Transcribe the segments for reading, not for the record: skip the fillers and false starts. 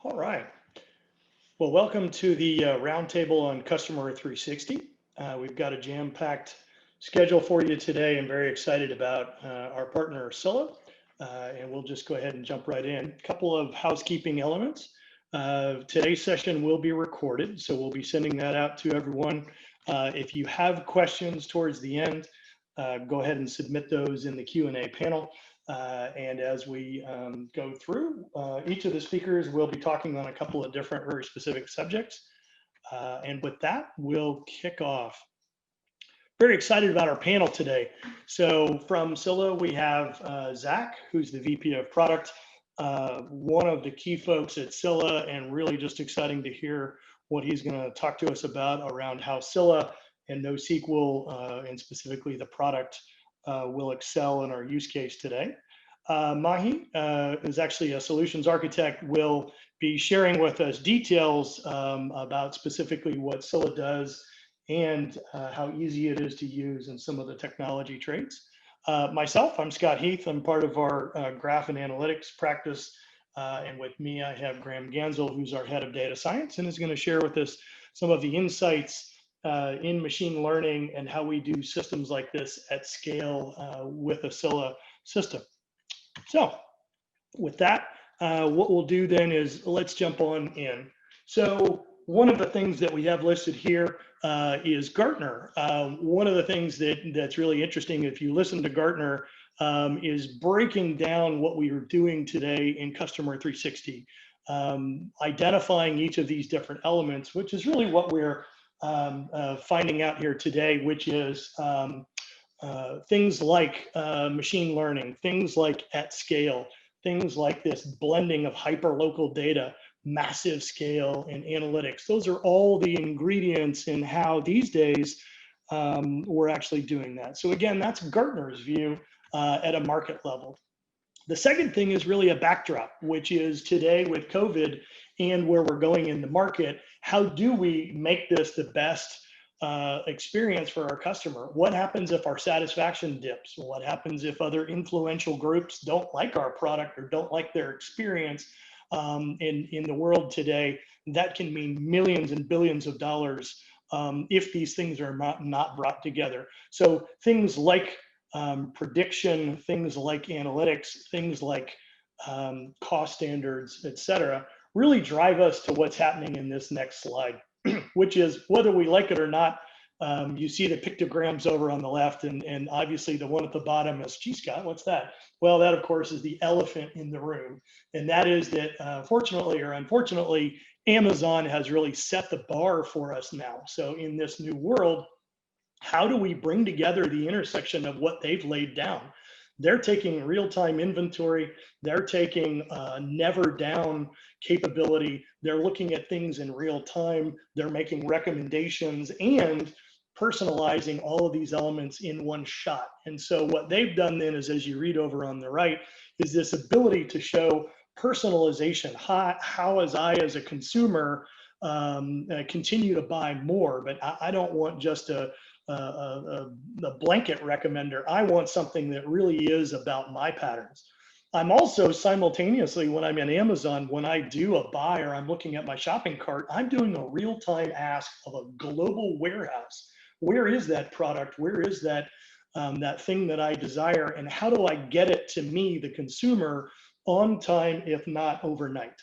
All right. Well, welcome to the Roundtable on Customer 360. We've got a jam-packed schedule for you today. I'm very excited about our partner Scylla, and we'll just go ahead and jump right in. A couple of housekeeping elements. Today's session will be recorded, so we'll be sending that out to everyone. If you have questions towards the end, go ahead and submit those in the Q&A panel. And as we go through, each of the speakers will be talking on a couple of different very specific subjects. And with that, we'll kick off. Very excited about our panel today. So from Scylla, we have Zach, who's the VP of Product, one of the key folks at Scylla, and really just exciting to hear what he's going to talk to us about around how Scylla and NoSQL, and specifically the product, will excel in our use case today. Mahi is actually a solutions architect, will be sharing with us details about specifically what Scylla does and how easy it is to use and some of the technology traits. Myself, I'm Scott Heath. I'm part of our graph and analytics practice. And with me, I have Graham Gansel, who's our head of data science, and is going to share with us some of the insights in machine learning and how we do systems like this at scale with a Scylla system. So with that, what we'll do then is let's jump on in. So one of the things that we have listed here is Gartner. One of the things that's really interesting, if you listen to Gartner, is breaking down what we are doing today in Customer 360, identifying each of these different elements, which is really what we're finding out here today, which is things like machine learning, things like at scale, things like this blending of hyperlocal data, massive scale, and analytics. Those are all the ingredients in how these days we're actually doing that. So again, that's Gartner's view at a market level. The second thing is really a backdrop, which is today with COVID and where we're going in the market, how do we make this the best experience for our customer? What happens if our satisfaction dips? What happens if other influential groups don't like our product or don't like their experience? In the world today, that can mean millions and billions of dollars if these things are not brought together. So things like prediction, things like analytics, things like cost standards, et cetera, really drive us to what's happening in this next slide, which is whether we like it or not. You see the pictograms over on the left, and obviously the one at the bottom is, gee, Scott, what's that? Well, that of course is the elephant in the room. And that is that fortunately or unfortunately, Amazon has really set the bar for us now. So in this new world, how do we bring together the intersection of what they've laid down? They're taking real-time inventory. They're taking never down capability. They're looking at things in real time. They're making recommendations and personalizing all of these elements in one shot. And so what they've done then is, as you read over on the right, is this ability to show personalization. How as I, as a consumer, continue to buy more, but I don't want just a blanket recommender. I want something that really is about my patterns. I'm also simultaneously, when I'm in Amazon, when I do a buy or I'm looking at my shopping cart, I'm doing a real-time ask of a global warehouse. Where is that product? Where is that that thing that I desire? And how do I get it to me, the consumer, on time, if not overnight?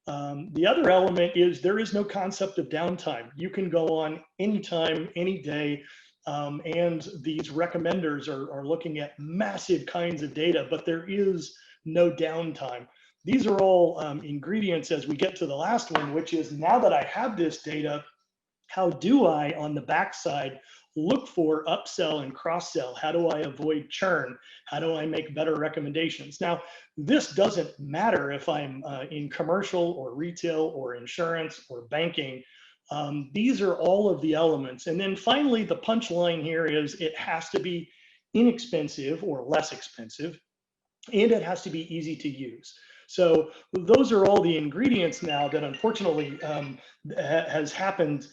The other element is there is no concept of downtime. You can go on anytime, any day, and these recommenders are looking at massive kinds of data, but there is no downtime. These are all ingredients as we get to the last one, which is now that I have this data, how do I, on the backside, look for upsell and cross-sell? How do I avoid churn? How do I make better recommendations? Now, this doesn't matter if I'm in commercial or retail or insurance or banking. These are all of the elements. And then finally, the punchline here is it has to be inexpensive or less expensive, and it has to be easy to use. So those are all the ingredients now that unfortunately has happened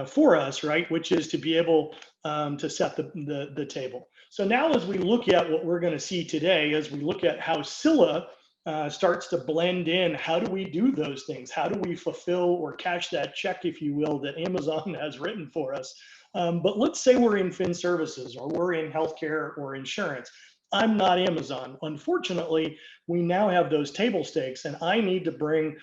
for us, right? Which is to be able to set the table. So now as we look at what we're going to see today, as we look at how Scylla starts to blend in. How do we do those things? How do we fulfill or cash that check, if you will, that Amazon has written for us? But let's say we're in fin services, or we're in healthcare or insurance. I'm not Amazon. Unfortunately, we now have those table stakes, and I need to bring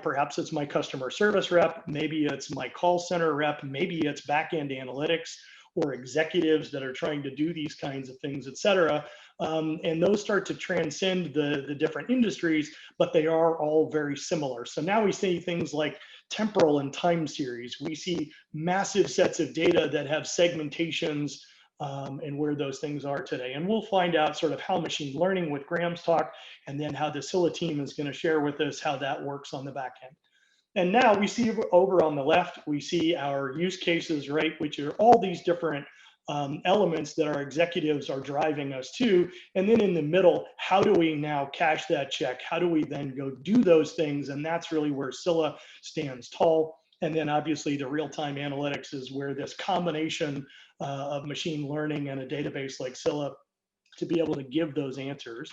perhaps it's my customer service rep, maybe it's my call center rep, maybe it's back-end analytics or executives that are trying to do these kinds of things, et cetera. And those start to transcend the different industries, but they are all very similar. So now we see things like temporal and time series. We see massive sets of data that have segmentations, and where those things are today. And we'll find out sort of how machine learning with Graham's talk, and then how the Scylla team is going to share with us how that works on the back end. And now we see over on the left, we see our use cases, right, which are all these different elements that our executives are driving us to. And then in the middle, how do we now cash that check? How do we then go do those things? And that's really where Scylla stands tall. And then obviously the real-time analytics is where this combination of machine learning and a database like Scylla to be able to give those answers.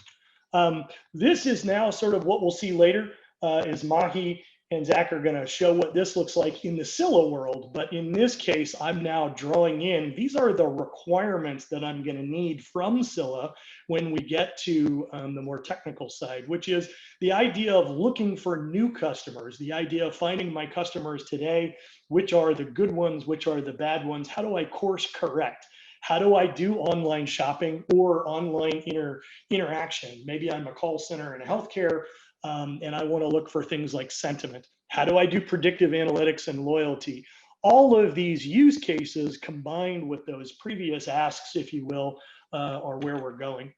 This is now sort of what we'll see later, is Mahi and Zach are going to show what this looks like in the Scylla world. But in this case, I'm now drawing in, these are the requirements that I'm going to need from Scylla when we get to the more technical side, which is the idea of looking for new customers, the idea of finding my customers today, which are the good ones, which are the bad ones, how do I course correct? How do I do online shopping or online interaction? Maybe I'm a call center in healthcare, and I want to look for things like sentiment. How do I do predictive analytics and loyalty? All of these use cases combined with those previous asks, if you will, are where we're going.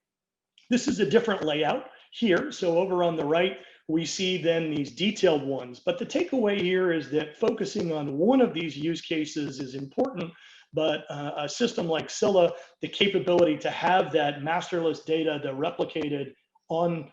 This is a different layout here. So over on the right, we see then these detailed ones. But the takeaway here is that focusing on one of these use cases is important, but a system like Scylla, the capability to have that masterless data, the replicated on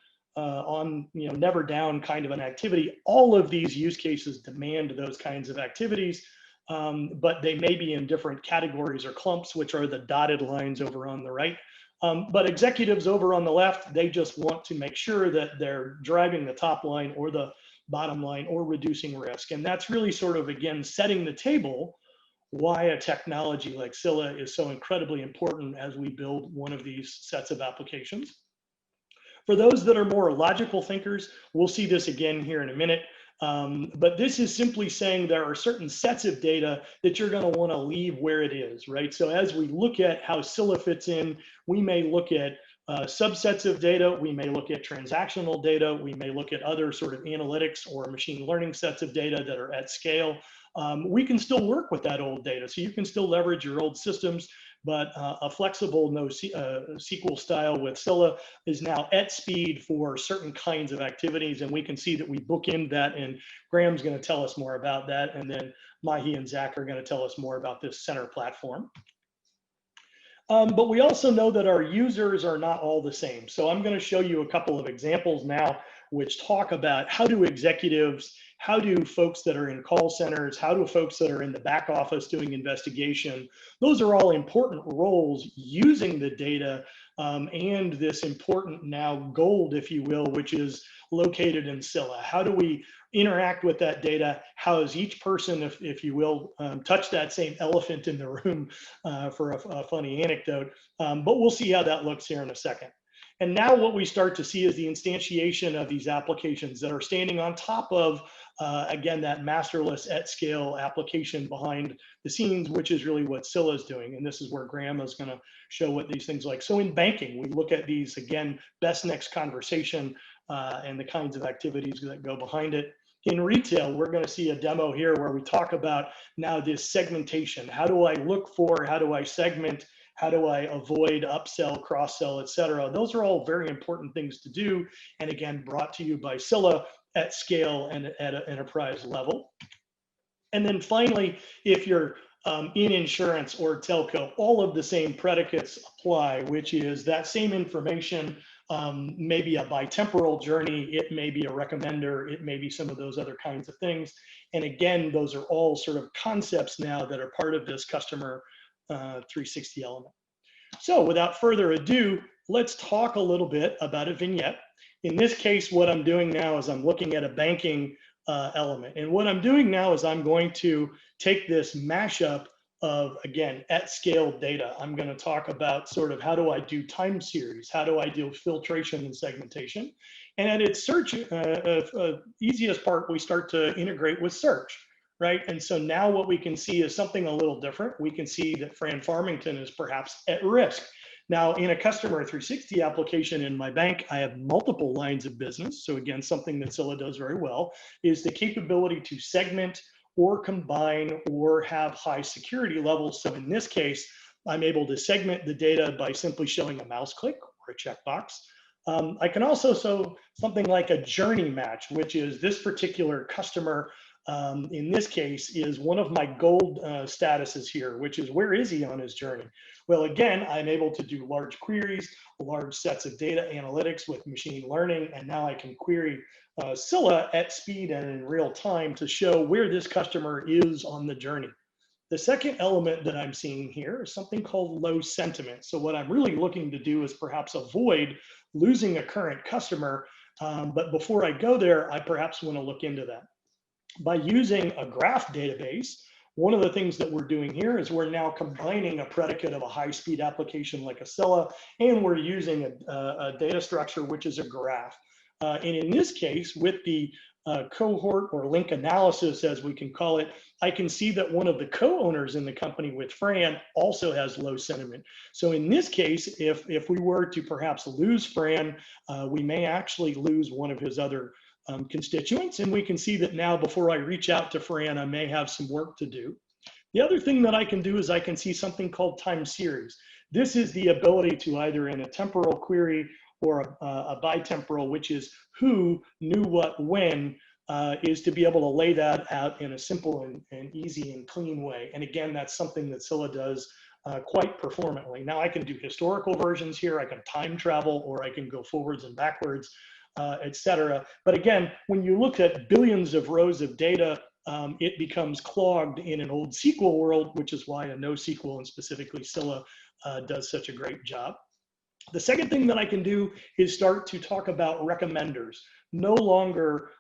never down kind of an activity. All of these use cases demand those kinds of activities, but they may be in different categories or clumps, which are the dotted lines over on the right. But executives over on the left, they just want to make sure that they're driving the top line or the bottom line or reducing risk. And that's really sort of, again, setting the table why a technology like Scylla is so incredibly important as we build one of these sets of applications. For those that are more logical thinkers, we'll see this again here in a minute. But this is simply saying there are certain sets of data that you're going to want to leave where it is, right? So as we look at how Scylla fits in, we may look at subsets of data, we may look at transactional data, we may look at other sort of analytics or machine learning sets of data that are at scale. We can still work with that old data. So you can still leverage your old systems, but a flexible NoSQL style with Scylla is now at speed for certain kinds of activities. And we can see that we bookend that, and Graham's going to tell us more about that. And then Mahi and Zach are going to tell us more about this center platform. But we also know that our users are not all the same. So I'm going to show you a couple of examples now, which talk about how do executives, how do folks that are in call centers, how do folks that are in the back office doing investigation, those are all important roles using the data and this important now gold, if you will, which is located in Scylla. How do we interact with that data? How does each person, if you will, touch that same elephant in the room for a funny anecdote? But we'll see how that looks here in a second. And now what we start to see is the instantiation of these applications that are standing on top of, again, that masterless at scale application behind the scenes, which is really what Scylla is doing. And this is where Graham is going to show what these things like. So in banking, we look at these, again, best next conversation and the kinds of activities that go behind it. In retail, we're going to see a demo here where we talk about now this segmentation. How do I look for, how do I segment, how do I avoid upsell, cross-sell, et cetera? Those are all very important things to do. And again, brought to you by Scylla at scale and at an enterprise level. And then finally, if you're in insurance or telco, all of the same predicates apply, which is that same information, maybe a bitemporal journey, it may be a recommender, it may be some of those other kinds of things. And again, those are all sort of concepts now that are part of this customer 360 element. So without further ado, let's talk a little bit about a vignette. In this case, what I'm doing now is I'm looking at a banking element. And what I'm doing now is I'm going to take this mashup of, again, at scale data. I'm going to talk about sort of how do I do time series? How do I do filtration and segmentation? And at its search, easiest part, we start to integrate with search, right? And so now what we can see is something a little different. We can see that Fran Farmington is perhaps at risk. Now, in a customer 360 application in my bank, I have multiple lines of business. So again, something that Scylla does very well is the capability to segment or combine or have high security levels. So in this case, I'm able to segment the data by simply showing a mouse click or a checkbox. I can also show something like a journey match, which is this particular customer in this case is one of my gold statuses here, which is where is he on his journey? Well, again, I'm able to do large queries, large sets of data analytics with machine learning, and now I can query Scylla at speed and in real time to show where this customer is on the journey. The second element that I'm seeing here is something called low sentiment. So what I'm really looking to do is perhaps avoid losing a current customer, but before I go there, I perhaps want to look into that. By using a graph database, one of the things that we're doing here is we're now combining a predicate of a high-speed application like a Scylla, and we're using a data structure, which is a graph. And in this case, with the cohort or link analysis, as we can call it, I can see that one of the co-owners in the company with Fran also has low sentiment. So in this case, if we were to perhaps lose Fran, we may actually lose one of his other constituents, and we can see that now before I reach out to Fran, I may have some work to do. The other thing that I can do is I can see something called time series. This is the ability to either in a temporal query or a bitemporal, which is who knew what when, is to be able to lay that out in a simple and easy and clean way. And again, that's something that Scylla does quite performantly. Now I can do historical versions here, I can time travel, or I can go forwards and backwards, etc. But again, when you look at billions of rows of data, it becomes clogged in an old SQL world, which is why a NoSQL and specifically Scylla does such a great job. The second thing that I can do is start to talk about recommenders. No longer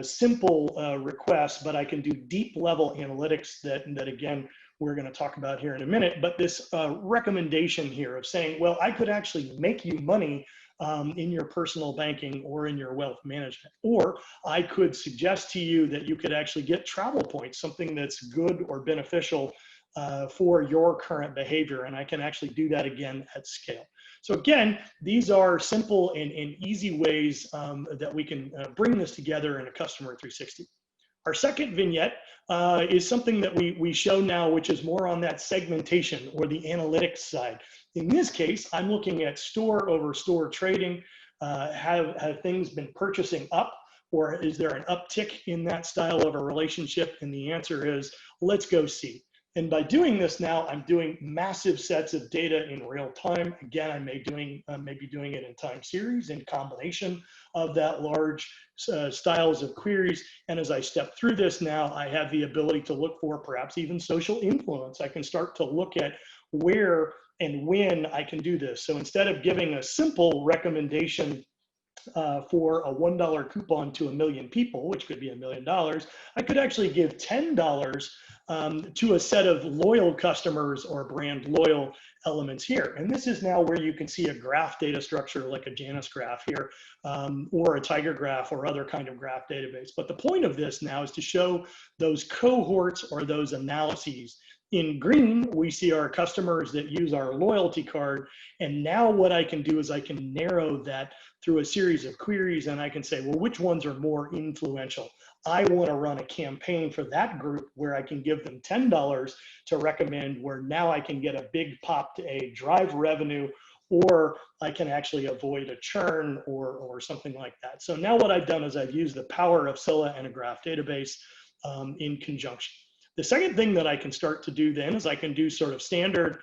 simple requests, but I can do deep level analytics that again, we're going to talk about here in a minute. But this recommendation here of saying, well, I could actually make you money in your personal banking or in your wealth management. Or I could suggest to you that you could actually get travel points, something that's good or beneficial for your current behavior. And I can actually do that again at scale. So again, these are simple and easy ways that we can bring this together in a customer 360. Our second vignette is something that we show now, which is more on that segmentation or the analytics side. In this case, I'm looking at store over store trading. Have things been purchasing up, or is there an uptick in that style of a relationship? And the answer is, let's go see. And by doing this now, I'm doing massive sets of data in real time. Again, I may be doing it in time series in combination of that large styles of queries. And as I step through this now, I have the ability to look for perhaps even social influence. I can start to look at where and when I can do this. So instead of giving a simple recommendation for a $1 coupon to 1 million people, which could be $1 million, I could actually give $10 to a set of loyal customers or brand loyal elements here. And this is now where you can see a graph data structure like a Janus graph here, or a Tiger graph or other kind of graph database. But the point of this now is to show those cohorts or those analyses. In green, we see our customers that use our loyalty card. And now what I can do is I can narrow that through a series of queries, and I can say, well, which ones are more influential? I want to run a campaign for that group where I can give them $10 to recommend, where now I can get a big pop to a drive revenue, or I can actually avoid a churn or something like that. So now what I've done is I've used the power of Scylla and a graph database in conjunction. The second thing that I can start to do then is I can do sort of standard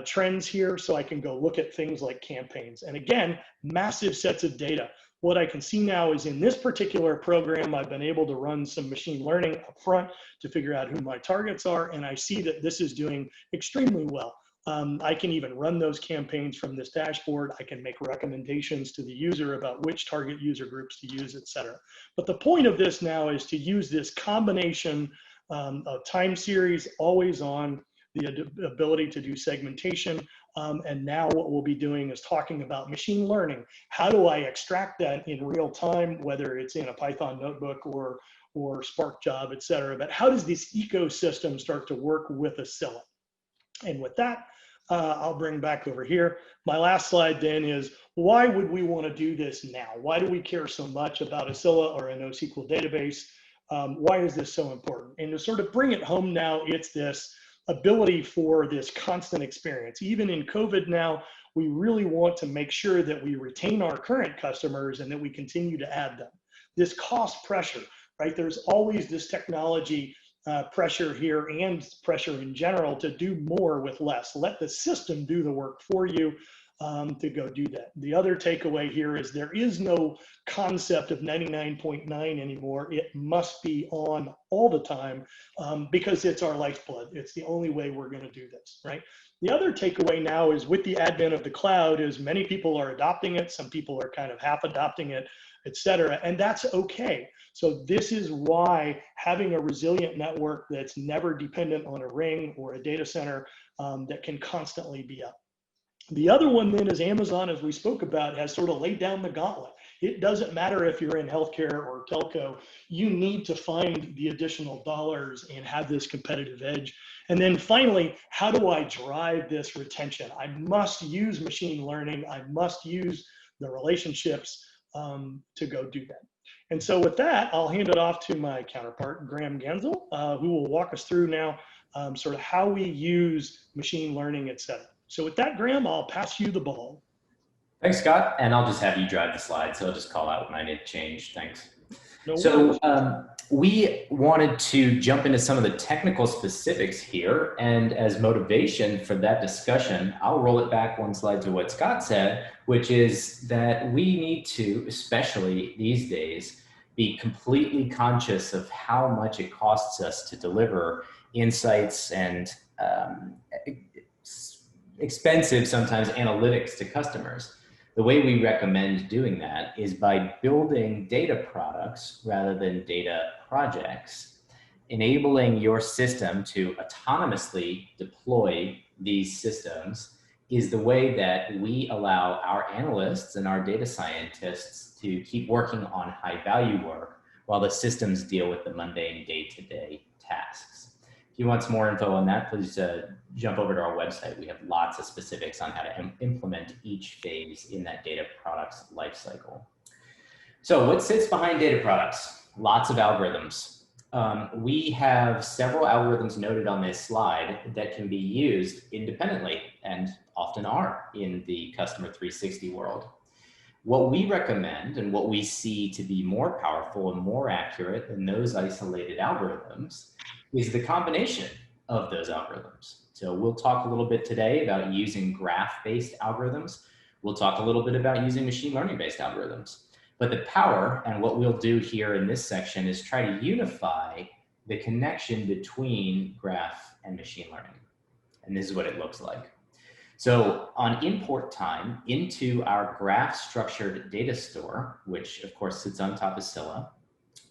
trends here. So I can go look at things like campaigns. And again, massive sets of data. What I can see now is in this particular program, I've been able to run some machine learning up front to figure out who my targets are. And I see that this is doing extremely well. I can even run those campaigns from this dashboard. I can make recommendations to the user about which target user groups to use, et cetera. But the point of this now is to use this combination of time series, always on, the ability to do segmentation. And now what we'll be doing is talking about machine learning. How do I extract that in real time, whether it's in a Python notebook or Spark job, et cetera. But how does this ecosystem start to work with a Scylla? And with that, I'll bring back over here. My last slide then is, why would we want to do this now? Why do we care so much about a Scylla or a NoSQL database? Why is this so important? And to sort of bring it home now, it's this ability for this constant experience. Even in COVID now, we really want to make sure that we retain our current customers and that we continue to add them. This cost pressure, right? There's always this technology pressure here and pressure in general to do more with less. Let the system do the work for you to go do that. The other takeaway here is there is no concept of 99.9 anymore. It must be on all the time because it's our lifeblood. It's the only way we're going to do this, right? The other takeaway now is with the advent of the cloud is many people are adopting it. Some people are kind of half adopting it, et cetera, and that's okay. So this is why having a resilient network that's never dependent on a ring or a data center that can constantly be up. The other one then is Amazon, as we spoke about, has sort of laid down the gauntlet. It doesn't matter if you're in healthcare or telco, you need to find the additional dollars and have this competitive edge. And then finally, how do I drive this retention? I must use machine learning. I must use the relationships to go do that. And so with that, I'll hand it off to my counterpart, Graham Genzel, who will walk us through now sort of how we use machine learning, et cetera. So with that, Graham, I'll pass you the ball. Thanks, Scott. And I'll just have you drive the slides. So I'll just call out when I need to change. Thanks. No so we wanted to jump into some of the technical specifics here. And as motivation for that discussion, I'll roll it back one slide to what Scott said, which is that we need to, especially these days, be completely conscious of how much it costs us to deliver insights and expensive sometimes analytics to customers. The way we recommend doing that is by building data products rather than data projects. Enabling your system to autonomously deploy these systems is the way that we allow our analysts and our data scientists to keep working on high value work while the systems deal with the mundane day-to-day tasks. If you want some more info on that, please jump over to our website. We have lots of specifics on how to implement each phase in that data products lifecycle. So what sits behind data products? Lots of algorithms. We have several algorithms noted on this slide that can be used independently and often are in the Customer 360 world. What we recommend and what we see to be more powerful and more accurate than those isolated algorithms is the combination of those algorithms. So we'll talk a little bit today about using graph-based algorithms. We'll talk a little bit about using machine learning-based algorithms. But the power, and what we'll do here in this section, is try to unify the connection between graph and machine learning. And this is what it looks like. So on import time into our graph structured data store, which of course sits on top of Scylla,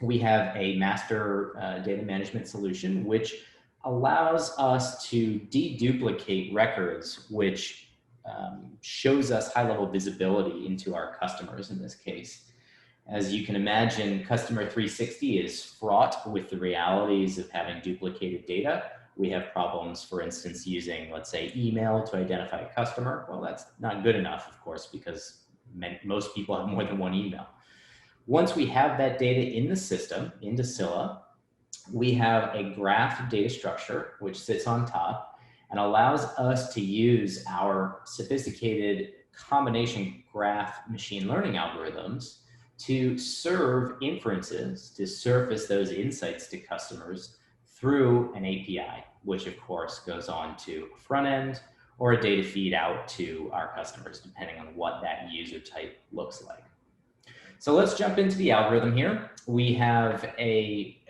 we have a master data management solution, which allows us to deduplicate records, which shows us high-level visibility into our customers in this case. As you can imagine, Customer 360 is fraught with the realities of having duplicated data. We have problems, for instance, using, let's say, email to identify a customer. Well, that's not good enough, of course, because most people have more than one email. Once we have that data in the system, into Scylla, we have a graph data structure, which sits on top and allows us to use our sophisticated combination graph machine learning algorithms to serve inferences, to surface those insights to customers through an API, which of course goes on to a front end or a data feed out to our customers, depending on what that user type looks like. So let's jump into the algorithm here. We have a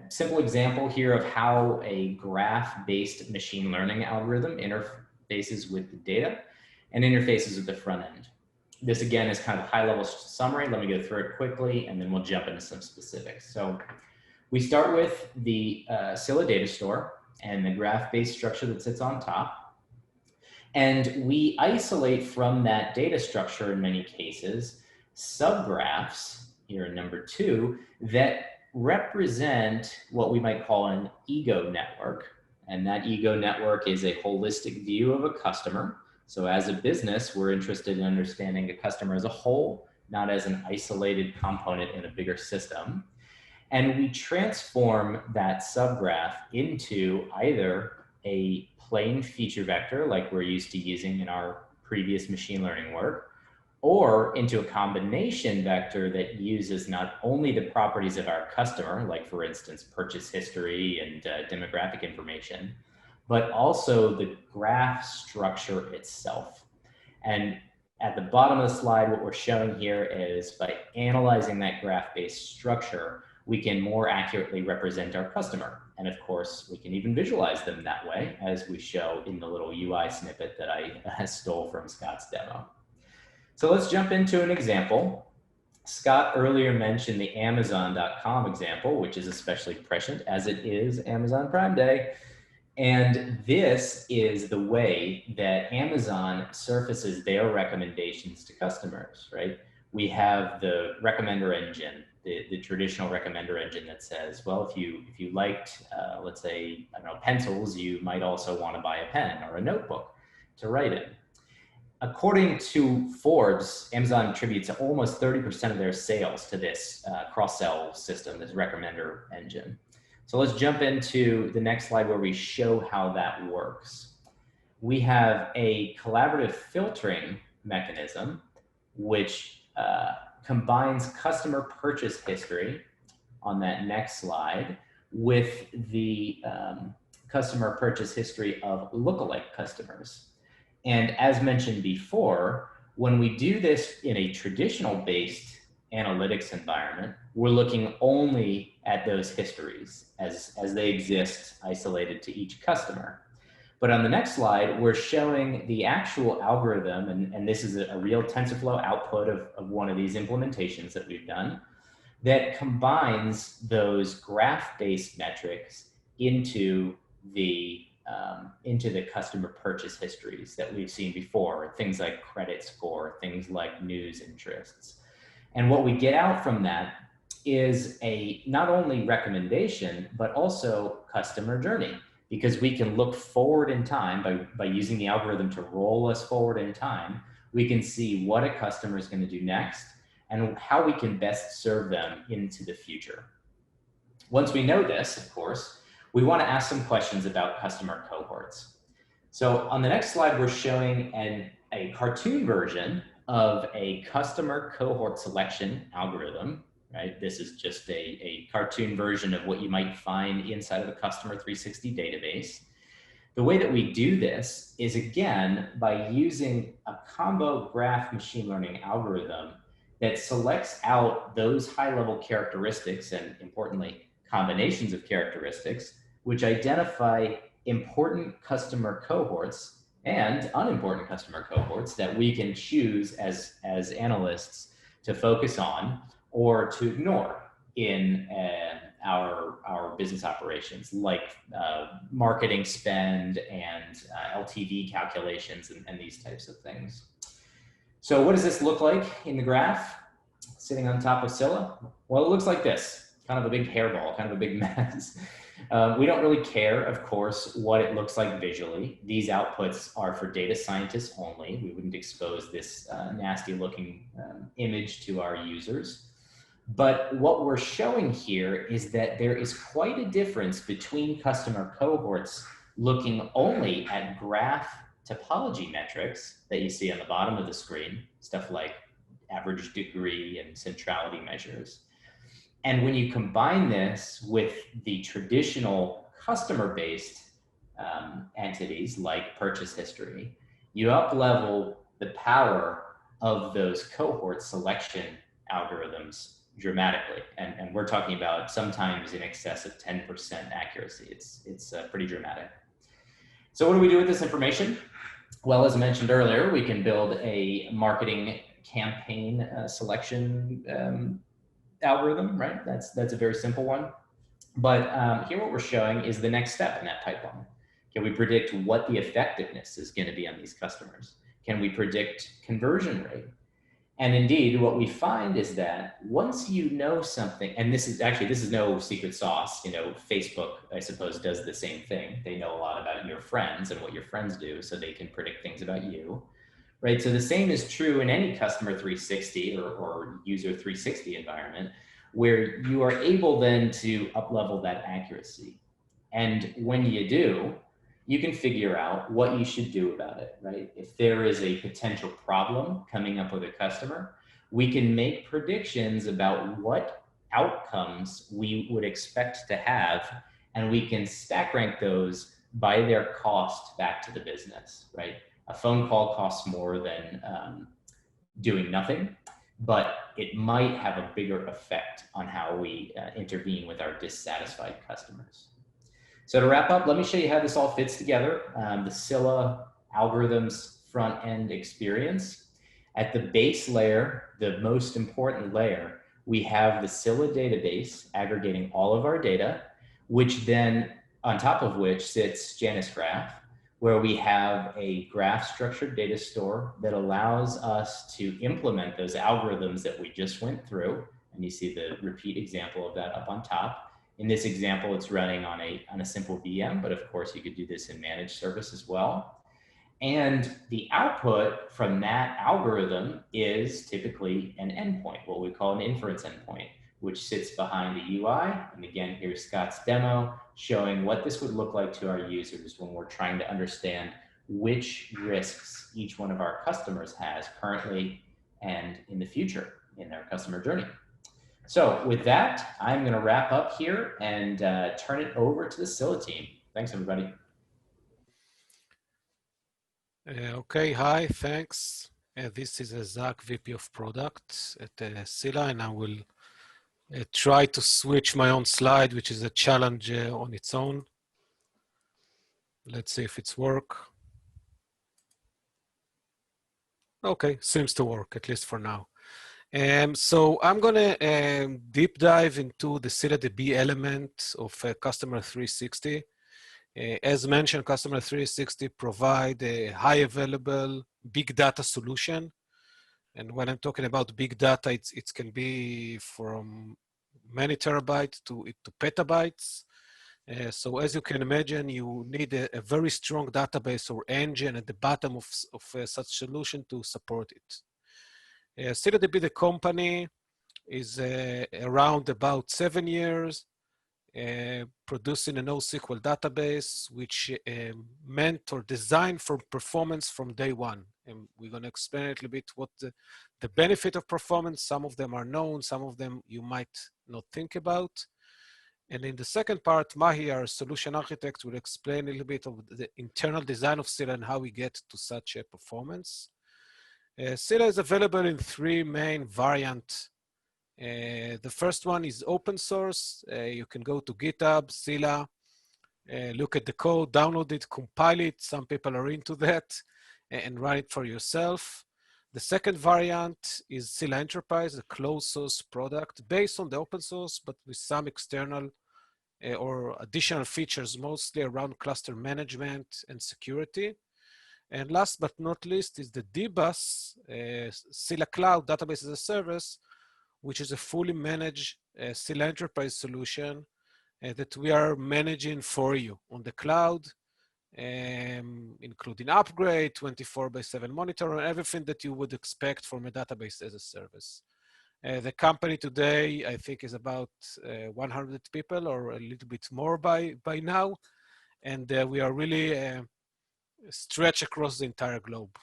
simple example here of how a graph-based machine learning algorithm interfaces with the data, and interfaces with the front end. This again is kind of a high-level summary. Let me go through it quickly, and then we'll jump into some specifics. So we start with the Scylla data store and the graph-based structure that sits on top. And we isolate from that data structure in many cases subgraphs, here in number 2, that represent what we might call an ego network. And that ego network is a holistic view of a customer. So as a business, we're interested in understanding a customer as a whole, not as an isolated component in a bigger system. And we transform that subgraph into either a plain feature vector, like we're used to using in our previous machine learning work, or into a combination vector that uses not only the properties of our customer, like for instance, purchase history and demographic information, but also the graph structure itself. And at the bottom of the slide, what we're showing here is by analyzing that graph-based structure, we can more accurately represent our customer. And of course, we can even visualize them that way, as we show in the little UI snippet that I stole from Scott's demo. So let's jump into an example. Scott earlier mentioned the Amazon.com example, which is especially prescient as it is Amazon Prime Day. And this is the way that Amazon surfaces their recommendations to customers, right? We have the recommender engine, the traditional recommender engine that says, well, if you liked, let's say, I don't know, pencils, you might also want to buy a pen or a notebook to write in. According to Forbes, Amazon attributes almost 30% of their sales to this cross-sell system, this recommender engine. So let's jump into the next slide where we show how that works. We have a collaborative filtering mechanism, which combines customer purchase history on that next slide with the customer purchase history of lookalike customers. And as mentioned before, when we do this in a traditional based analytics environment, we're looking only at those histories as they exist isolated to each customer. But on the next slide, we're showing the actual algorithm, and this is a real TensorFlow output of one of these implementations that we've done, that combines those graph-based metrics into the customer purchase histories that we've seen before, things like credit score, things like news interests. And what we get out from that is a not only recommendation, but also customer journey, because we can look forward in time by using the algorithm to roll us forward in time. We can see what a customer is going to do next and how we can best serve them into the future. Once we know this, of course, we want to ask some questions about customer cohorts. So on the next slide, we're showing a cartoon version of a customer cohort selection algorithm, right? This is just a cartoon version of what you might find inside of a customer 360 database. The way that we do this is, again, by using a combo graph machine learning algorithm that selects out those high-level characteristics and, importantly, combinations of characteristics, which identify important customer cohorts and unimportant customer cohorts that we can choose as analysts to focus on or to ignore in our business operations, like marketing spend and LTV calculations and these types of things. So what does this look like in the graph sitting on top of Scylla? Well, it looks like this, kind of a big hairball, kind of a big mess. We don't really care, of course, what it looks like visually. These outputs are for data scientists only. We wouldn't expose this nasty looking image to our users. But what we're showing here is that there is quite a difference between customer cohorts looking only at graph topology metrics that you see on the bottom of the screen, stuff like average degree and centrality measures. And when you combine this with the traditional customer-based entities like purchase history, you up-level the power of those cohort selection algorithms dramatically. And we're talking about sometimes in excess of 10% accuracy. It's pretty dramatic. So what do we do with this information? Well, as I mentioned earlier, we can build a marketing campaign selection algorithm, right? That's a very simple one. But here what we're showing is the next step in that pipeline. Can we predict what the effectiveness is going to be on these customers? Can we predict conversion rate? And indeed, what we find is that once you know something, and this is no secret sauce, Facebook, I suppose, does the same thing. They know a lot about your friends and what your friends do, so they can predict things about you, right? So the same is true in any customer 360 or user 360 environment, where you are able then to up-level that accuracy. And when you do, you can figure out what you should do about it, right? If there is a potential problem coming up with a customer, we can make predictions about what outcomes we would expect to have, and we can stack rank those by their cost back to the business, right? A phone call costs more than doing nothing, but it might have a bigger effect on how we intervene with our dissatisfied customers. So to wrap up, let me show you how this all fits together. The Scylla algorithms front-end experience. At the base layer, the most important layer, we have the Scylla database aggregating all of our data, which then, on top of which sits Janus Graph, where we have a graph structured data store that allows us to implement those algorithms that we just went through. And you see the repeat example of that up on top. In this example, it's running on a simple VM, but of course you could do this in managed service as well. And the output from that algorithm is typically an endpoint, what we call an inference endpoint, which sits behind the UI. And again, here's Scott's demo showing what this would look like to our users when we're trying to understand which risks each one of our customers has currently and in the future in their customer journey. So with that, I'm going to wrap up here and turn it over to the Scylla team. Thanks, everybody. Okay, hi, thanks. This is Zach, VP of Product at Scylla, and I will try to switch my own slide, which is a challenge on its own. Let's see if it's work. Okay, seems to work, at least for now. So I'm gonna deep dive into the ScyllaDB element of Customer 360. As mentioned, Customer 360 provide a high available big data solution. And when I'm talking about big data, it can be from many terabytes to petabytes. So as you can imagine, you need a very strong database or engine at the bottom of such solution to support it. ScyllaDB, the company, is around about 7 years, producing a NoSQL database, which meant or designed for performance from day one. And we're going to explain a little bit what the benefit of performance. Some of them are known, some of them you might not think about. And in the second part, Mahi, our solution architect, will explain a little bit of the internal design of Scylla and how we get to such a performance. Scylla is available in 3 main variants. The first one is open source. You can go to GitHub, Scylla, look at the code, download it, compile it. Some people are into that, and run it for yourself. The second variant is Scylla Enterprise, a closed source product based on the open source, but with some external or additional features, mostly around cluster management and security. And last but not least is the DBAS, Scylla Cloud Database as a Service, which is a fully managed Scylla Enterprise solution that we are managing for you on the cloud, including upgrade, 24/7 monitor, and everything that you would expect from a database as a service. The company today, I think, is about 100 people or a little bit more by now. And we are really stretched across the entire globe.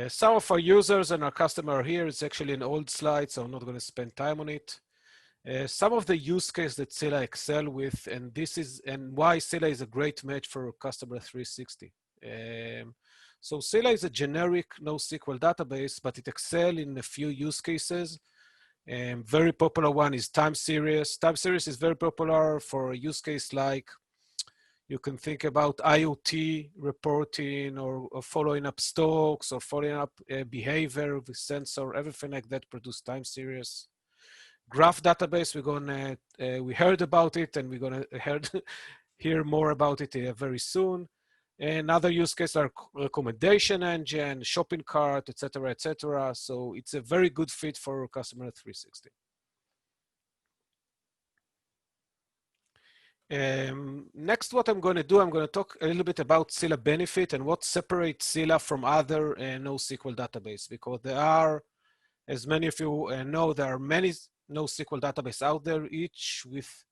Some of our users and our customer are here. It's actually an old slide, so I'm not going to spend time on it. Some of the use case that Scylla excel with, and why Scylla is a great match for Customer 360. So Scylla is a generic NoSQL database, but it excels in a few use cases. Very popular one is time series. Time series is very popular for a use case like You can think about IoT reporting or following up stocks or following up behavior with sensor, everything like that produce time series. Graph database, we heard about it and we're gonna hear more about it very soon. And other use cases are recommendation engine, shopping cart, etc., etc. So it's a very good fit for Customer 360. Next, what I'm going to do, I'm going to talk a little bit about Scylla Benefit and what separates Scylla from other NoSQL database, because there are, as many of you know, there are many NoSQL databases out there, each with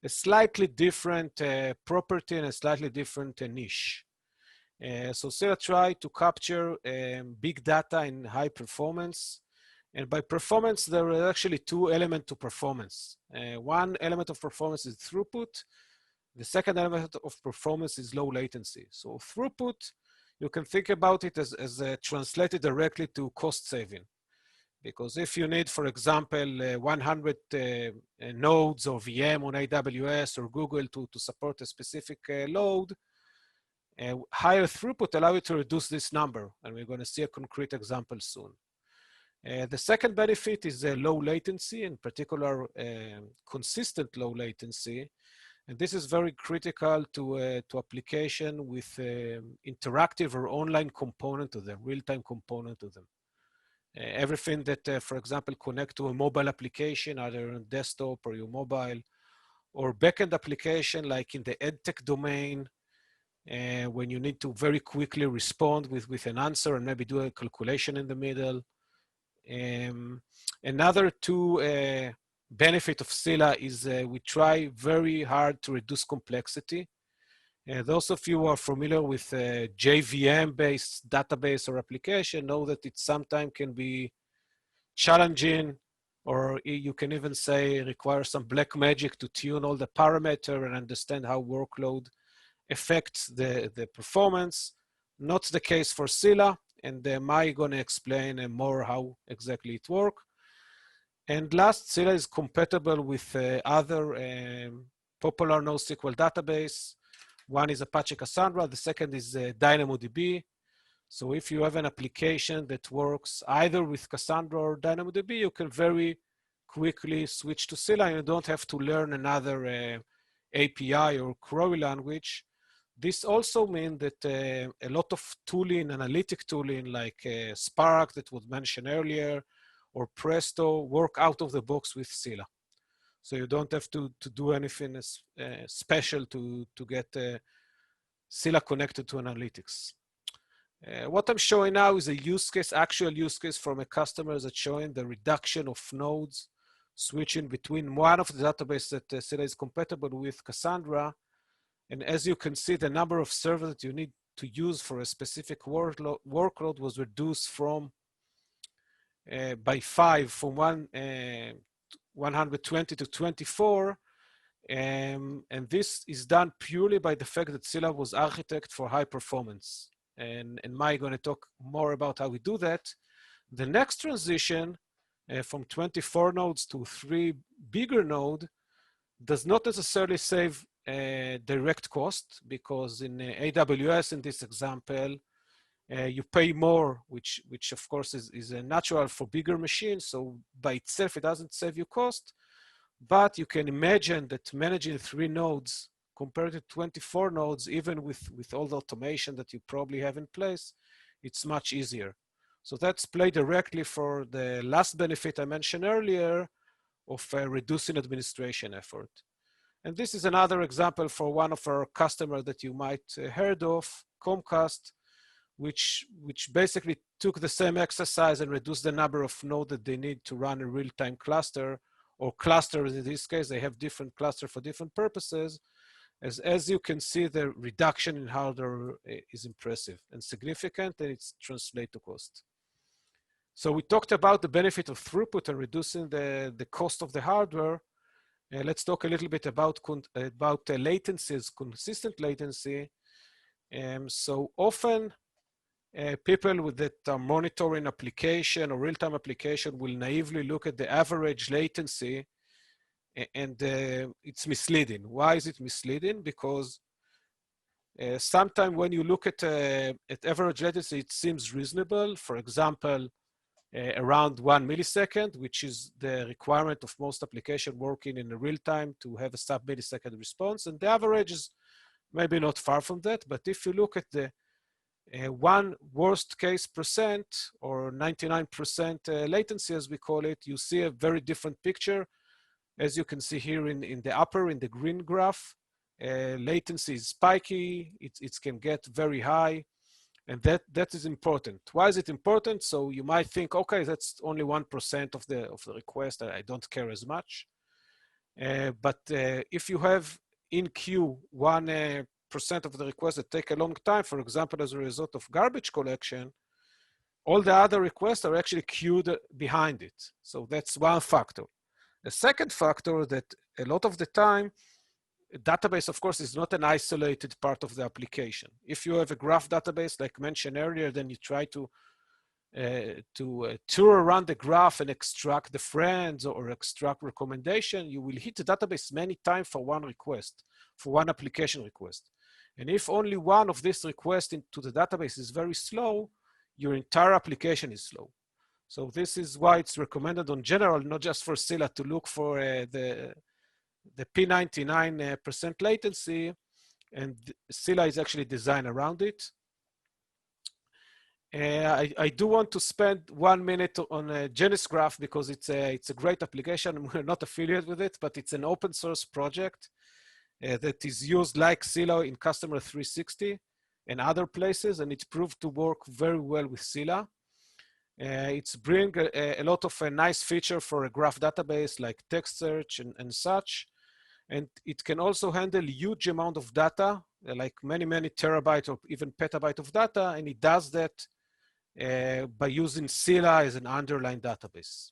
a slightly different property and a slightly different niche. So Scylla try to capture big data in high performance. And by performance, there are actually two elements to performance. One element of performance is throughput. The second element of performance is low latency. So throughput, you can think about it as translated directly to cost saving. Because if you need, for example, 100 nodes or VM on AWS or Google to support a specific load, higher throughput allow you to reduce this number. And we're going to see a concrete example soon. The second benefit is low latency, in particular, consistent low latency. And this is very critical to application with interactive or online component to them, real-time component to them. Everything that, for example, connect to a mobile application, either on desktop or your mobile, or backend application like in the edtech domain, when you need to very quickly respond with an answer and maybe do a calculation in the middle. Another two benefit of Scylla is we try very hard to reduce complexity. Those of you who are familiar with JVM-based database or application know that it sometimes can be challenging, or you can even say require some black magic to tune all the parameter and understand how workload affects the performance. Not the case for Scylla, and Mai going to explain more how exactly it works. And last, Scylla is compatible with other popular NoSQL database. One is Apache Cassandra, the second is DynamoDB. So if you have an application that works either with Cassandra or DynamoDB, you can very quickly switch to Scylla and you don't have to learn another API or query language. This also means that a lot of tooling, analytic tooling like Spark that was mentioned earlier, or Presto work out of the box with Scylla. So you don't have to do anything special to get Scylla connected to analytics. What I'm showing now is a use case, actual use case from a customer that's showing the reduction of nodes, switching between one of the databases that Scylla is compatible with, Cassandra. And as you can see, the number of servers that you need to use for a specific workload was reduced from by 5 from 120 to 24. And this is done purely by the fact that Scylla was architected for high performance. And Mai going to talk more about how we do that. The next transition from 24 nodes to 3 bigger nodes does not necessarily save direct cost, because in AWS, in this example, you pay more, which of course is natural for bigger machines. So by itself, it doesn't save you cost, but you can imagine that managing 3 nodes compared to 24 nodes, even with all the automation that you probably have in place, it's much easier. So that's played directly for the last benefit I mentioned earlier of reducing administration effort. And this is another example for one of our customers that you might heard of, Comcast, which basically took the same exercise and reduced the number of nodes that they need to run a real-time cluster, or clusters in this case. They have different clusters for different purposes. As you can see, the reduction in hardware is impressive and significant, and it's translated to cost. So we talked about the benefit of throughput and reducing the cost of the hardware. Let's talk a little bit about latencies, consistent latency. So often people that are monitoring application or real-time application will naively look at the average latency, and it's misleading. Why is it misleading? Because Sometimes when you look at average latency, it seems reasonable. For example, around 1 millisecond, which is the requirement of most applications working in real time to have a sub-millisecond response. And the average is maybe not far from that. But if you look at the one worst case percent or 99% latency, as we call it, you see a very different picture. As you can see here in the upper, in the green graph, latency is spiky, it can get very high, and that is important. Why is it important? So you might think, okay, that's only 1% of the request, I don't care as much. But if you have in queue 1% of the requests that take a long time, for example, as a result of garbage collection, all the other requests are actually queued behind it. So that's one factor. The second factor that a lot of the time, a database, of course, is not an isolated part of the application. If you have a graph database, like mentioned earlier, then you try to tour around the graph and extract the friends or extract recommendation, you will hit the database many times for one request, for one application request. And if only one of these requests into the database is very slow, your entire application is slow. So this is why it's recommended on general, not just for Scylla, to look for the P99% latency, and Scylla is actually designed around it. I do want to spend 1 minute on a Janus graph because it's a great application. We're not affiliated with it, but it's an open source project that is used like Scylla in Customer 360 and other places, and it proved to work very well with Scylla. It's bring a lot of a nice feature for a graph database like text search and such. And it can also handle huge amount of data, like many terabytes or even petabyte of data. And it does that by using Scylla as an underlying database.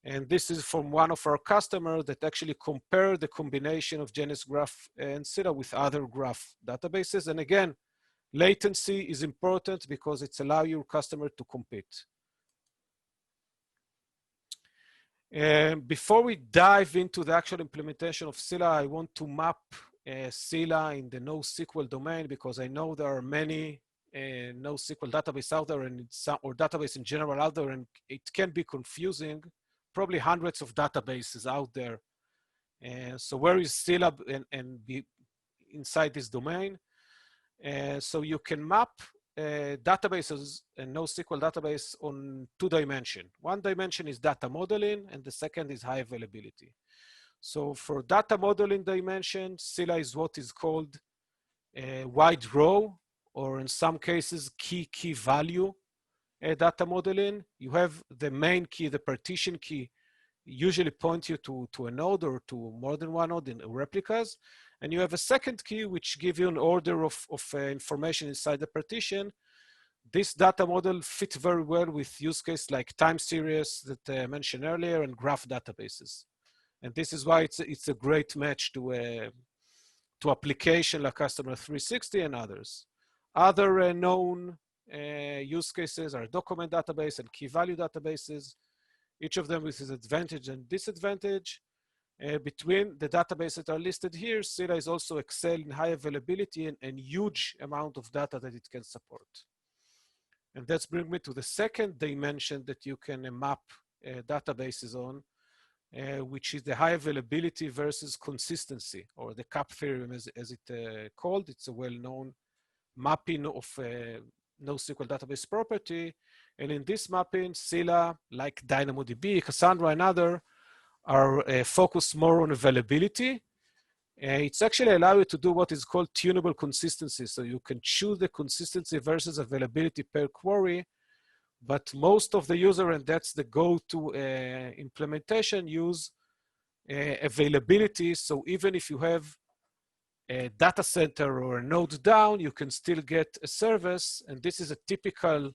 And this is from one of our customers that actually compared the combination of Janus graph and Scylla with other graph databases. And again, latency is important because it's allow your customer to compete. Before we dive into the actual implementation of Scylla, I want to map Scylla in the NoSQL domain because I know there are many NoSQL database out there and or database in general out there, and it can be confusing. Probably hundreds of databases out there. So where is Scylla and be inside this domain? So you can map databases and NoSQL database on 2 dimensions. One dimension is data modeling, and the second is high availability. So for data modeling dimension, Scylla is what is called wide row, or in some cases, key value data modeling. You have the main key, the partition key, usually point you to a node or to more than one node in replicas. And you have a second key, which gives you an order of information inside the partition. This data model fits very well with use cases like time series that I mentioned earlier and graph databases. And this is why it's a great match to application like Customer 360 and others. Other known use cases are document database and key value databases, each of them with its advantage and disadvantage. Between the databases that are listed here, Scylla is also excel in high availability and huge amount of data that it can support. And that's bring me to the second dimension that you can map databases on, which is the high availability versus consistency, or the CAP theorem as it called. It's a well-known mapping of NoSQL database property. And in this mapping, Scylla, like DynamoDB, Cassandra, and other, are focused more on availability. It's actually allow you to do what is called tunable consistency. So you can choose the consistency versus availability per query, but most of the user, and that's the go-to implementation, use availability. So even if you have a data center or a node down, you can still get a service. And this is a typical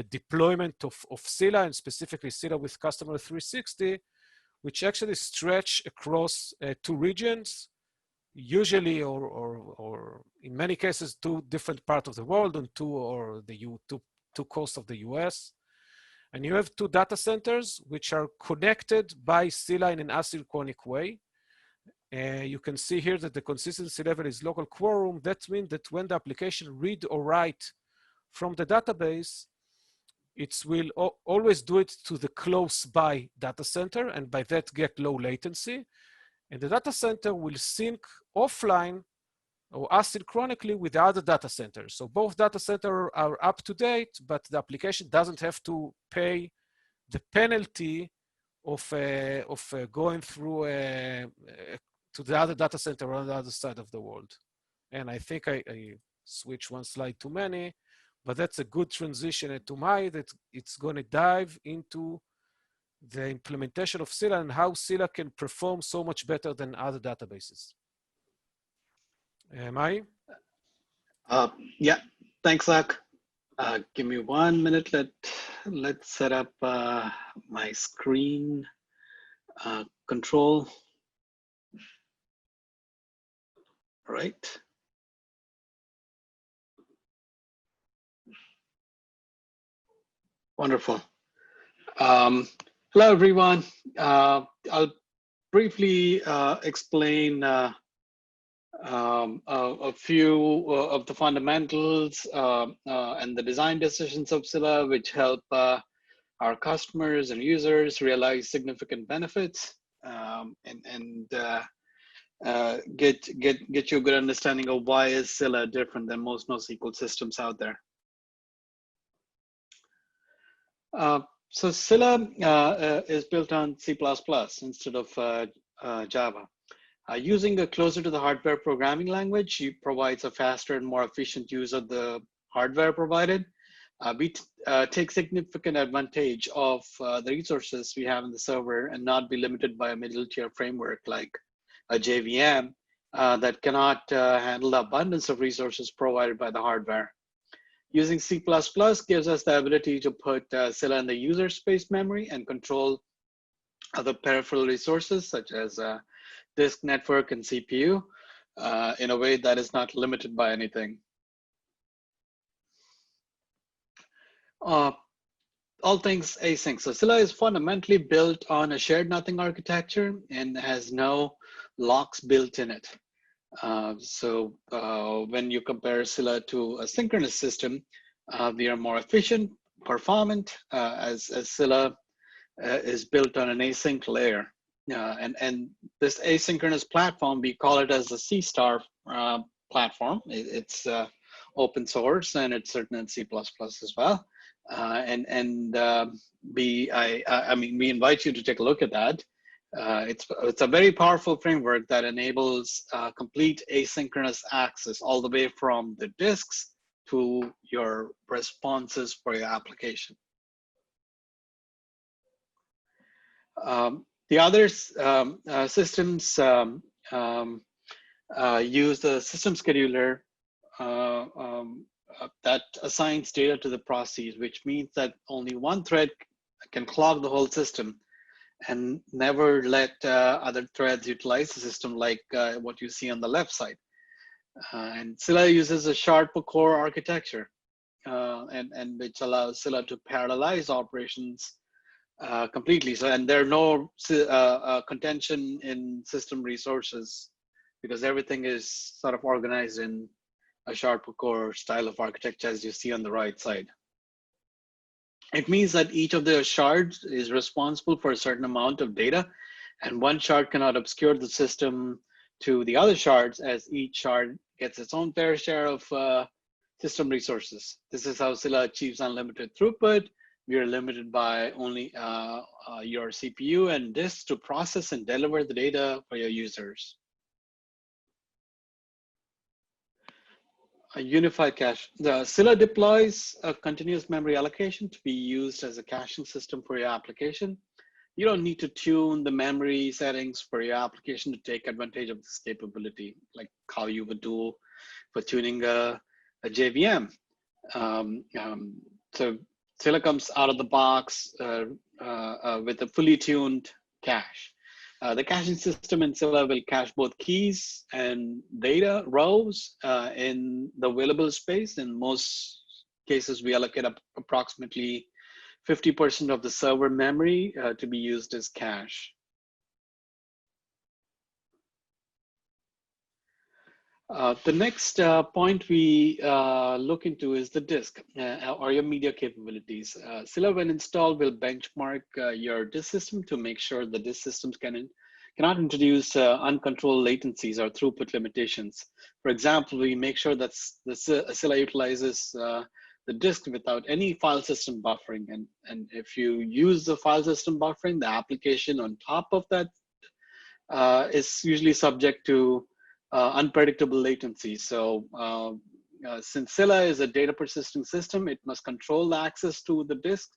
deployment of Scylla, and specifically Scylla with Customer 360, which actually stretch across 2 regions, usually or in many cases 2 different parts of the world, and 2 coasts of the US. And you have 2 data centers which are connected by Scylla in an asynchronic way. You can see here that the consistency level is local quorum. That means that when the application read or write from the database, it will always do it to the close by data center, and by that get low latency. And the data center will sync offline or asynchronously with the other data centers. So both data centers are up to date, but the application doesn't have to pay the penalty of going through to the other data center on the other side of the world. And I think I switched one slide too many, but that's a good transition to my that it's going to dive into the implementation of Scylla and how Scylla can perform so much better than other databases. Am I? Yeah, thanks, Zach. Give me 1 minute. Let's set up my screen control. All right. Wonderful. Hello, everyone. I'll briefly explain a few of the fundamentals and the design decisions of Scylla, which help our customers and users realize significant benefits and get you a good understanding of why is Scylla different than most NoSQL systems out there. So Scylla is built on C++ instead of Java. Using a closer to the hardware programming language, it provides a faster and more efficient use of the hardware provided. We take significant advantage of the resources we have in the server and not be limited by a middle tier framework like a JVM that cannot handle the abundance of resources provided by the hardware. Using C++ gives us the ability to put Scylla in the user space memory and control other peripheral resources such as disk, network, and CPU in a way that is not limited by anything. All things async. So Scylla is fundamentally built on a shared nothing architecture and has no locks built in it. When you compare Scylla to a synchronous system, they are more efficient, performant, as Scylla is built on an async layer. And this asynchronous platform, we call it as a C star platform. It's open source and it's certain in C++ as well. We invite you to take a look at that. It's a very powerful framework that enables complete asynchronous access all the way from the disks to your responses for your application. The other systems use the system scheduler that assigns data to the processes, which means that only one thread can clog the whole system and never let other threads utilize the system like what you see on the left side. And Scylla uses a shard per core architecture, and which allows Scylla to parallelize operations completely. So, and there are no contention in system resources because everything is sort of organized in a shard per core style of architecture as you see on the right side. It means that each of the shards is responsible for a certain amount of data, and one shard cannot obscure the system to the other shards as each shard gets its own fair share of system resources. This is how Scylla achieves unlimited throughput. We are limited by only your CPU and disk to process and deliver the data for your users. A unified cache. The Scylla deploys a continuous memory allocation to be used as a caching system for your application. You don't need to tune the memory settings for your application to take advantage of this capability, like how you would do for tuning a JVM. So Scylla comes out of the box with a fully tuned cache. The caching system in Scylla will cache both keys and data rows in the available space. In most cases, we allocate up approximately 50% of the server memory to be used as cache. The next point we look into is the disk or your media capabilities. Scylla, when installed, will benchmark your disk system to make sure the disk systems cannot introduce uncontrolled latencies or throughput limitations. For example, we make sure that the Scylla utilizes the disk without any file system buffering. And if you use the file system buffering, the application on top of that is usually subject to unpredictable latency. So since Scylla is a data persisting system, it must control the access to the disk.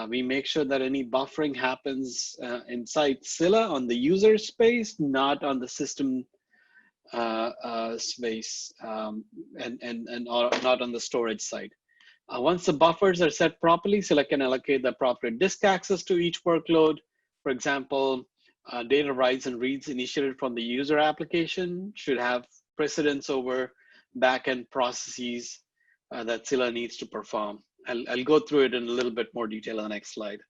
We make sure that any buffering happens inside Scylla on the user space, not on the system space, and not on the storage side. Once the buffers are set properly, Scylla can allocate the proper disk access to each workload. For example, data writes and reads initiated from the user application should have precedence over backend processes that Scylla needs to perform. I'll go through it in a little bit more detail on the next slide.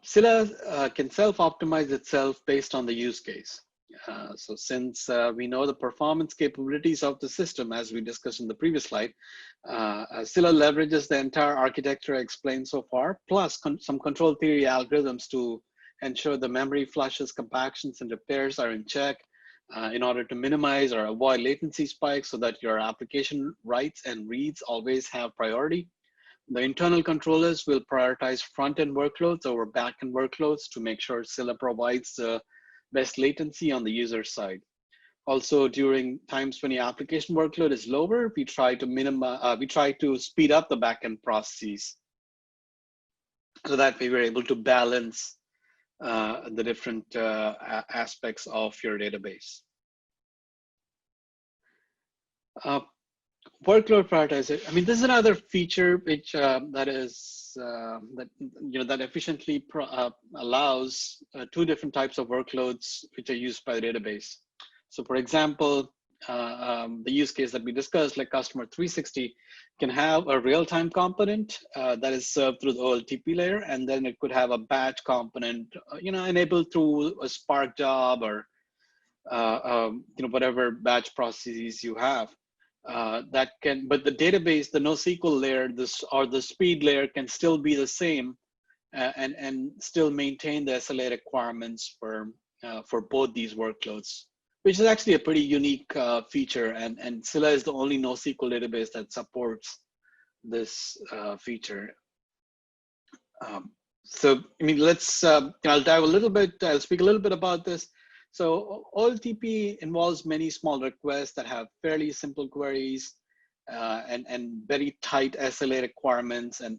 Scylla can self-optimize itself based on the use case. So since we know the performance capabilities of the system, as we discussed in the previous slide, Scylla leverages the entire architecture I explained so far, plus some control theory algorithms to ensure the memory flushes, compactions, and repairs are in check in order to minimize or avoid latency spikes so that your application writes and reads always have priority. The internal controllers will prioritize front-end workloads over back-end workloads to make sure Scylla provides the best latency on the user side. Also, during times when your application workload is lower, we try to speed up the backend processes so that we were able to balance the different aspects of your database. Workload prioritization. I mean, this is another feature which that efficiently allows two different types of workloads which are used by the database. So, for example, the use case that we discussed, like customer 360, can have a real-time component that is served through the OLTP layer, and then it could have a batch component, enabled through a Spark job or whatever batch processes you have. But the database, the NoSQL layer, the speed layer can still be the same and still maintain the SLA requirements for both these workloads, which is actually a pretty unique feature. And Scylla is the only NoSQL database that supports this feature. So, I mean, I'll dive a little bit, I'll speak a little bit about this. So OLTP involves many small requests that have fairly simple queries and very tight SLA requirements and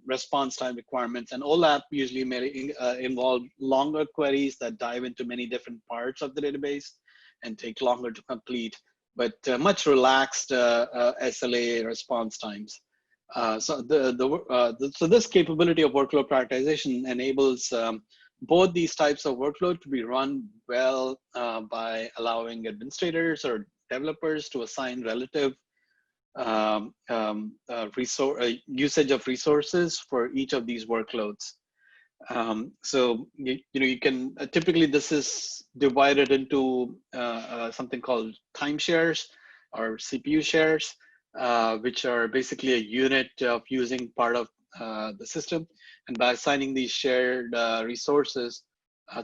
response time requirements. And OLAP usually may involve longer queries that dive into many different parts of the database and take longer to complete, but much relaxed SLA response times. So this capability of workload prioritization enables both these types of workload to be run well by allowing administrators or developers to assign relative usage of resources for each of these workloads. So you can typically this is divided into something called time shares or CPU shares, which are basically a unit of using part of the system. And by assigning these shared resources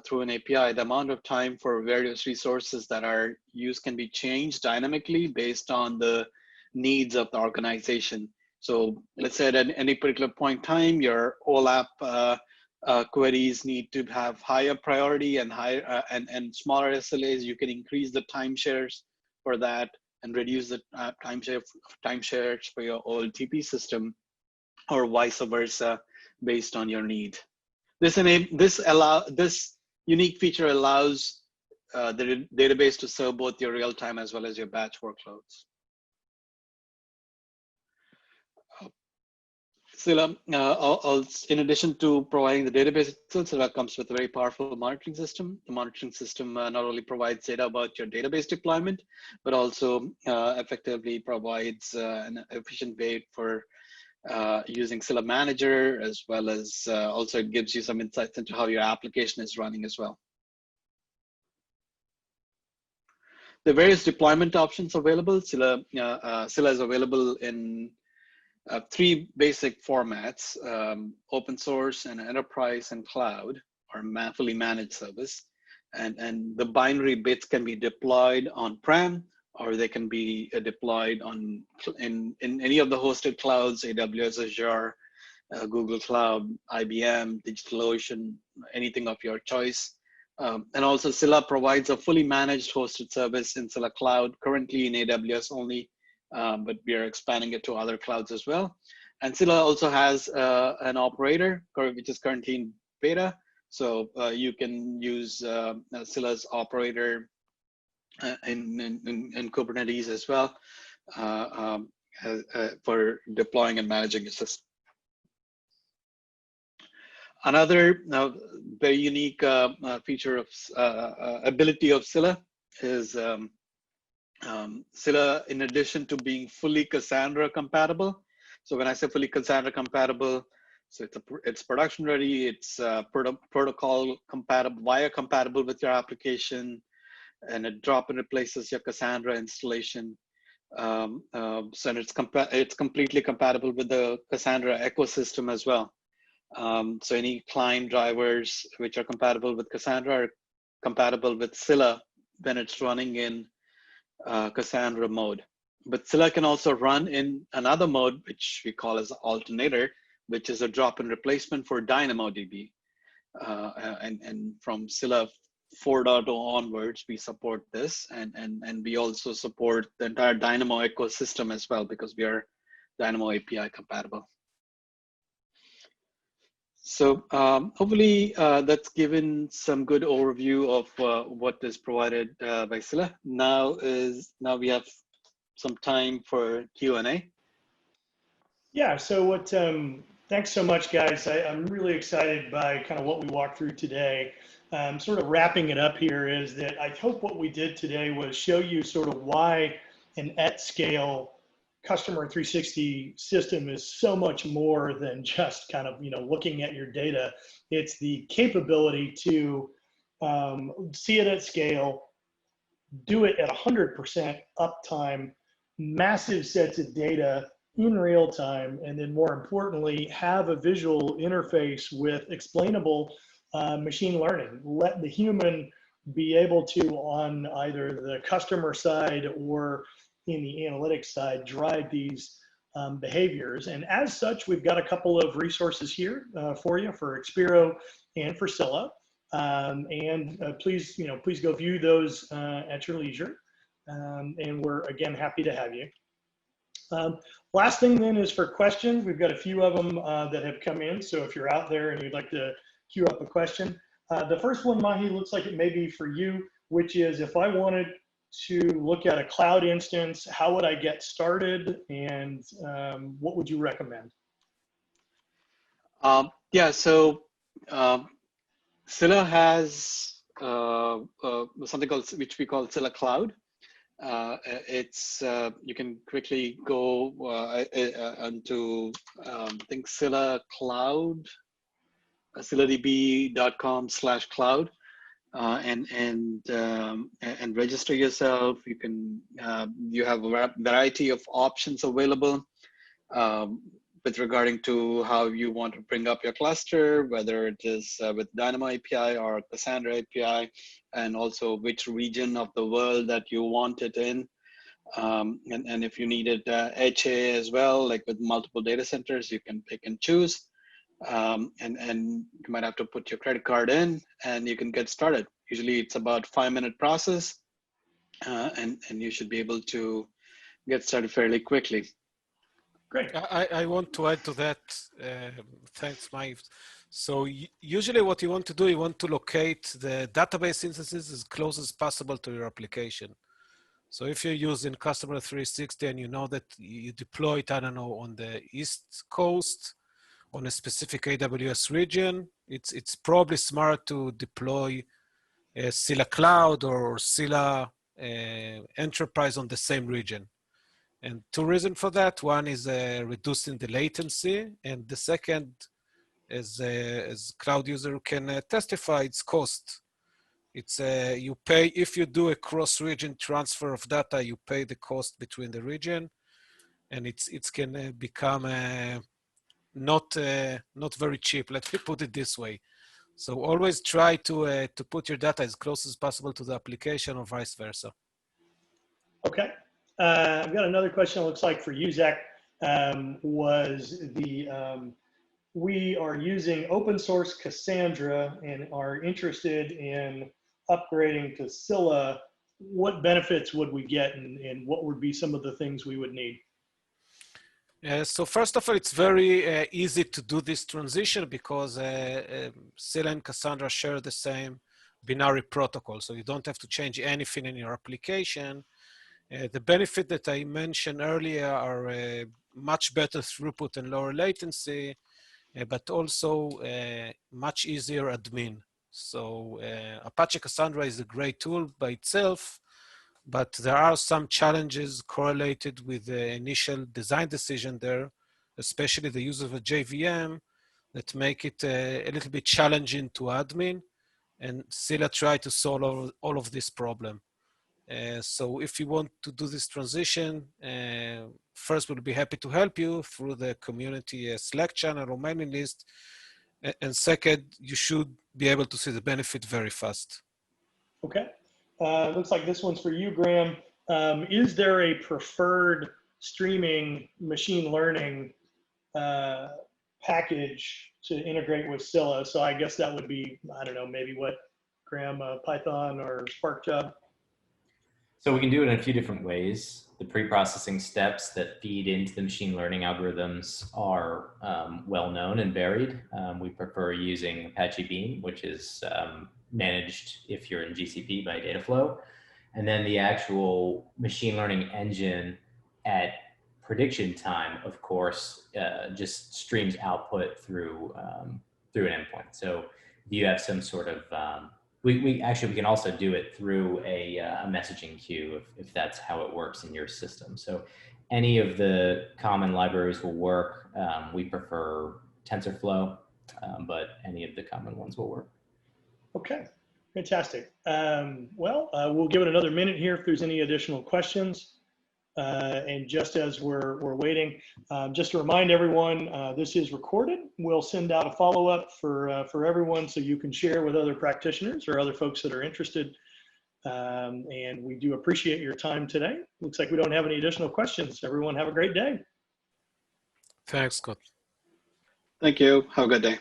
through an API, the amount of time for various resources that are used can be changed dynamically based on the needs of the organization. So let's say at any particular point in time, your OLAP queries need to have higher priority and higher and smaller SLAs. You can increase the time shares for that and reduce the time shares for your OLTP system, or vice versa, based on your need. This unique feature allows the database to serve both your real-time as well as your batch workloads. Scylla, in addition to providing the database itself, Scylla comes with a very powerful monitoring system. The monitoring system not only provides data about your database deployment, but also effectively provides an efficient way for using Scylla Manager, as well as also it gives you some insights into how your application is running as well. the various deployment options available. Scylla is available in three basic formats: open source and enterprise and cloud, or fully managed service. And the binary bits can be deployed on-prem, or they can be deployed in any of the hosted clouds: AWS, Azure, Google Cloud, IBM, DigitalOcean, anything of your choice. And also Scylla provides a fully managed hosted service in Scylla Cloud, currently in AWS only, but we are expanding it to other clouds as well. And Scylla also has an operator, which is currently in beta. So you can use Scylla's operator in Kubernetes as well for deploying and managing your system. Another very unique feature of ability of Scylla is Scylla, in addition to being fully Cassandra compatible. So when I say fully Cassandra compatible, so it's production ready, it's protocol compatible, wire compatible with your application, and it drop and replaces your Cassandra installation. So it's completely compatible with the Cassandra ecosystem as well. So any client drivers which are compatible with Cassandra are compatible with Scylla when it's running in Cassandra mode. But Scylla can also run in another mode, which we call as alternator, which is a drop-in replacement for DynamoDB. And from Scylla 4.0 onwards, we support this, and we also support the entire Dynamo ecosystem as well, because we are Dynamo API compatible. So hopefully that's given some good overview of what is provided by Scylla. Now we have some time for Q&A. Yeah, so thanks so much, guys. I'm really excited by kind of what we walked through today. Sort of wrapping it up here is that I hope what we did today was show you sort of why an at-scale customer 360 system is so much more than just kind of, looking at your data. It's the capability to see it at scale, do it at 100% uptime, massive sets of data in real time, and then more importantly, have a visual interface with explainable machine learning. Let the human be able to, on either the customer side or in the analytics side, drive these behaviors. And as such, we've got a couple of resources here for you, for Expero and for Scylla. Please go view those at your leisure. And we're, again, happy to have you. Last thing then is for questions. We've got a few of them that have come in. So if you're out there and you'd like to queue up a question. The first one, Mahi, looks like it may be for you, which is, if I wanted to look at a cloud instance, how would I get started, and what would you recommend? Yeah, so Scylla has something which we call Scylla Cloud. It's you can quickly go onto I think Scylla Cloud, ScyllaDB.com/cloud, and register yourself. You can you have a variety of options available with regarding to how you want to bring up your cluster, whether it is with Dynamo API or Cassandra API, and also which region of the world that you want it in. And if you needed HA as well, like with multiple data centers, you can pick and choose. And you might have to put your credit card in, and you can get started. Usually it's about 5-minute process, and you should be able to get started fairly quickly. Great. I want to add to that. Thanks, Mike. So usually what you want to do, you want to locate the database instances as close as possible to your application. So if you're using Customer 360 and you know that you deploy it, I don't know, on the East Coast, on a specific AWS region, it's probably smart to deploy Scylla Cloud or Scylla Enterprise on the same region. And two reasons for that. One is reducing the latency, and the second is, as cloud user can testify, its cost. It's you pay, if you do a cross-region transfer of data, you pay the cost between the region, and it can become not very cheap. Let me put it this way. So always try to put your data as close as possible to the application, or vice versa. Okay. I've got another question. It looks like for you, Zach, we are using open source Cassandra and are interested in upgrading to Scylla. What benefits would we get, and what would be some of the things we would need? So first of all, it's very easy to do this transition because Scylla and Cassandra share the same binary protocol. So you don't have to change anything in your application. The benefit that I mentioned earlier are much better throughput and lower latency, but also much easier admin. So Apache Cassandra is a great tool by itself, but there are some challenges correlated with the initial design decision there, especially the use of a JVM, that make it a little bit challenging to admin, and Scylla try to solve all of this problem. So if you want to do this transition, first we'll be happy to help you through the community Slack channel or mailing list. And second, you should be able to see the benefit very fast. Okay. Looks like this one's for you, Graham. Is there a preferred streaming machine learning package to integrate with Scylla? So I guess that would be, I don't know, maybe what, Graham, Python or SparkJob? So we can do it in a few different ways. The pre-processing steps that feed into the machine learning algorithms are well known and varied. We prefer using Apache Beam, which is managed, if you're in GCP, by Dataflow. And then the actual machine learning engine at prediction time, of course, just streams output through an endpoint. So if you have some sort of we can also do it through a messaging queue if that's how it works in your system. So any of the common libraries will work. We prefer TensorFlow, but any of the common ones will work. Okay, fantastic. We'll give it another minute here if there's any additional questions. And just as we're waiting, just to remind everyone, this is recorded. We'll send out a follow-up for everyone so you can share with other practitioners or other folks that are interested. And we do appreciate your time today. Looks like we don't have any additional questions. Everyone have a great day. Thanks, Scott. Thank you. Have a good day.